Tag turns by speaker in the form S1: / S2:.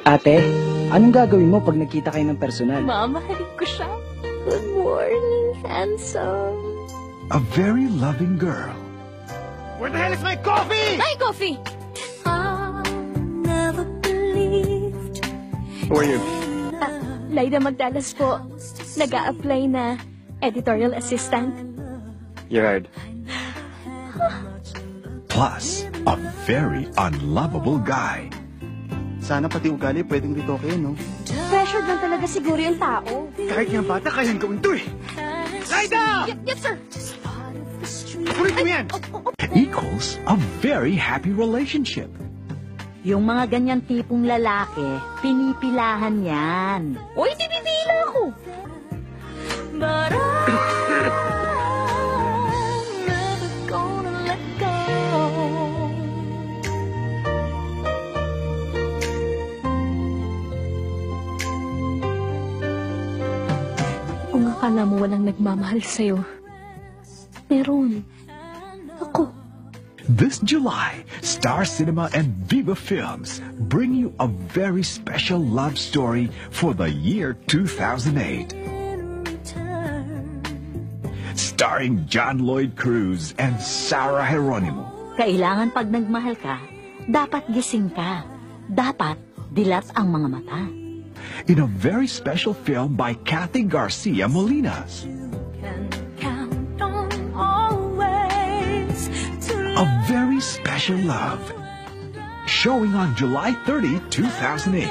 S1: Ate, anong gagawin mo pag nagkita kayo ng personal?
S2: Mamahalin ko siya. Good morning, handsome.
S3: A very loving girl.
S4: Where the hell is my coffee?
S2: My coffee!
S5: I never believed.
S4: Who are you?
S2: Laida Magdalas po. Nag-a-apply na editorial assistant.
S4: You're hired.
S3: Plus, a very unlovable guy.
S4: Sana pati ugali pwedeng dito kayo, no?
S2: Pressured lang talaga siguro yung tao.
S4: Kahit nga bata, kayang gawin to eh! Laida!
S2: Yes, sir!
S4: Kulit mo yan!
S3: Equals a very happy relationship.
S6: Yung mga ganyan tipong lalaki, pinipilahan yan.
S2: Uy, di pipila ako!
S5: But I'm never gonna let go.
S2: Kung akala mo walang nagmamahal sa'yo, meron. Ako.
S3: This July, Star Cinema and Viva Films bring you a very special love story for the year 2008. Starring John Lloyd Cruz and Sarah Geronimo.
S6: Kailangan pag nagmahal ka, dapat gising ka. Dapat dilat ang mga mata.
S3: In a very special film by Kathy Garcia Molinas.
S5: Count on always to
S3: A very special love. Showing on July 30, 2008.